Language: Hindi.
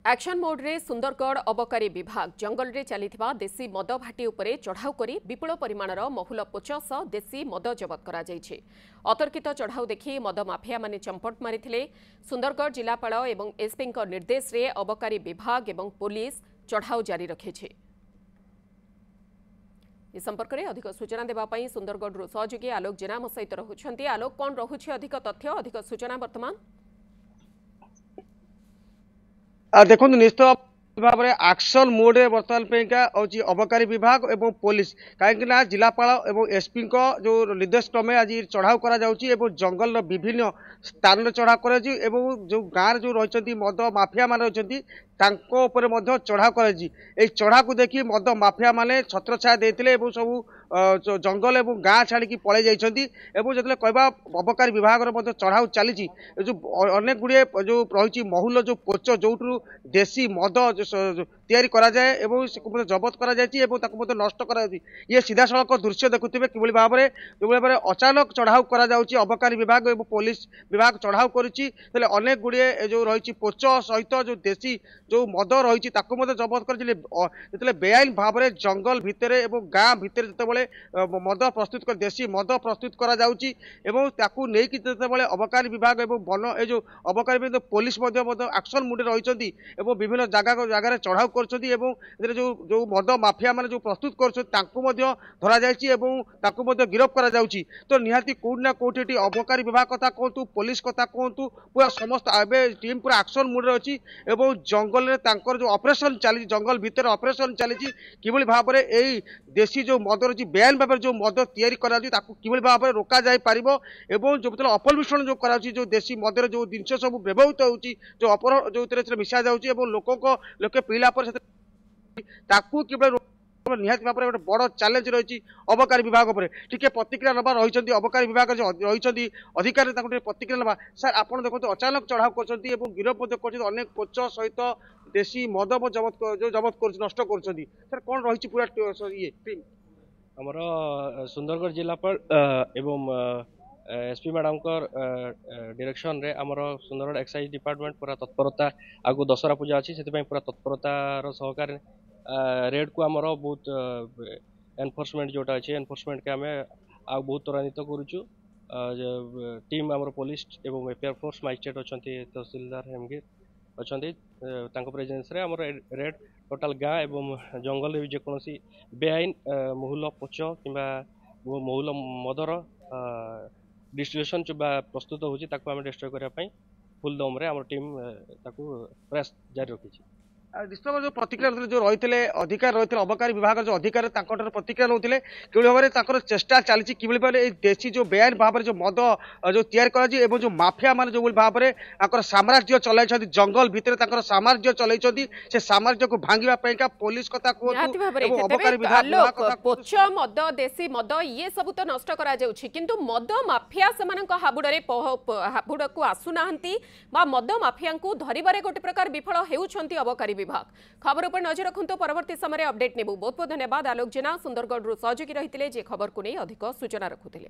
एक्शन मोड रे सुंदरगढ़ अबकारी विभाग जंगल रे चलीथिबा देसी मद भाटी उपरे चढ़ाऊ करी विपुल परिमाणर महुल पोच सह देसी मद जबत करा जायछि। अतर्कित चढ़ाऊ देखि मद माफिया माने चंपट मारिथिले। सुंदरगढ़ जिलापाल एवं एसपी निर्देश रे अबकारी विभाग एवं पुलिस चढ़ाऊ जारी रखिछि। ए संपर्क में अधिक सूचना देवाई सुंदरगढ़ सहयोगी आलोक जेना मो सहित रहुछंती। आलोक कौन रहुछि अधिक तथ्य अधिक सूचना वर्तमान? देखो निश्चित भाव में एक्शन मोड में बर्तमान अबकारी विभाग एवं पुलिस कहीं जिलापाल एवं एसपी जो निर्देश क्रमे आज चढ़ाऊ करा जंगल विभिन्न स्थान चढ़ाऊ कर जो गाँव जो रही मद माफिया मान रही चढ़ाऊ कर चढ़ा को देखी मद माफिया माने छत्र छाया देते सब जंगल एवं गाँ छाड़ी पलि जाइए। जो कहवा अबकारी विभाग चढ़ाऊ चली जो अनेक गुड़े जो रही महुल जो पोच जो देसी मद तैयारी करा जाए जबत करा जाए नष्ट करा ये सीधा सड़क दृश्य देखुवे कि भाव में जो भाव में अचानक चढ़ाऊ करा अबकारी विभाग एवं पुलिस विभाग चढ़ाऊ करुच्ची अनेक गुड़े जो रही पोच सहित जो देसी जो मद रही जबत कर बेआईन भाव में जंगल भितर गाँ भितर जिते मद प्रस्तुत कर देसी मद प्रस्तुत करा अबकारी विभाग एवं वन जो अबकारी पुलिस एक्शन मुड रही विभिन्न जगह चढ़ाऊ कर जो मद माफिया मान जो प्रस्तुत करा गिरफ करा तो निहाती कोना कोठी अबकारी विभाग कथा कहतु पुलिस कथा कहतु पूरा समस्त टीम पूरा एक्शन मुड रही जंगल में जो ऑपरेशन चली जंगल भितर ऑपरेशन चली कि भाव में यही देसी जो मद रही बेआईन भाव जो मद तैयारी कि भाव में रोक जाई पारिबो एवं जो अपमिश्रण जो करा जो देसी मदर जो जिनस सब व्यवहित होची जो अपहरण जो मिसा जाउची लोके पीला निहाती भाव में गोटे बड़ चैलेंज रही अबकारी विभाग टिके प्रतिक्रिया नवा रही अबकारी विभाग रही अधिकारी प्रतिक्रिया नवा सर आप देखते अचानक चढ़ाऊ कर गिरफ कर अनेक पोच सहित देसी मद जबत कर नष्ट कर कौन रही पूरा ये टीम आमर सुंदरगढ़ जिलापाल एवं एसपी मैडम डायरेक्शन रे आमर सुंदरगढ़ एक्साइज डिपार्टमेंट पूरा तत्परता आगु दशहरा पूजा अच्छी से पूरा तत्परतार सहकार रेड को आमर बहुत एनफोर्समेंट जोटा अच्छे एनफोर्समेंट के आम आ बहुत त्वरान्वित करुचु टीम आमर पुलिस एवं एफआईआर फोर्स मजिस्ट्रेट अच्छा तहसीलदार हेमगिर अच्छा प्रेजेंस रे आमर रेड टोटाल गाँ एवं जंगल भी जेकोसी बेआईन महुल पोच कि महुल मदर डिस्ट्रीब्यूशन जो प्रस्तुत होची ताको आम डिस्ट्रॉय करने फुल दम रे आमर टीम प्रयास जारी रखी। निश्चित जो प्रतिक्रिया जो रही अधिकारी रही अबकारी विभाग जो अधिकारी प्रतिक्रिया नौते कि भाव में चेष्टा चली कि भाव में देशी जो बेआईन भाव में जो मद जो तैयारी जो माफिया मान जो भाव में साम्राज्य चलाई जंगल भितर साम्राज्य चलाई से साम्राज्य को भांगे पुलिस कथा अबकारी विभाग पोच मद देशी मद ये सब तो नष्ट करा किंतु मद माफिया से हाबुड़ को आसुना मद माफिया को धरवे गोटे प्रकार विफल होती अबकारी विभाग। खबर पर नजर रखु परवर्ती समय अपडेट नेबू। बहुत बहुत धन्यवाद आलोक जेना सुंदरगढ़ सहयोगी रही खबर को नहीं अधिक सूचना रखुले।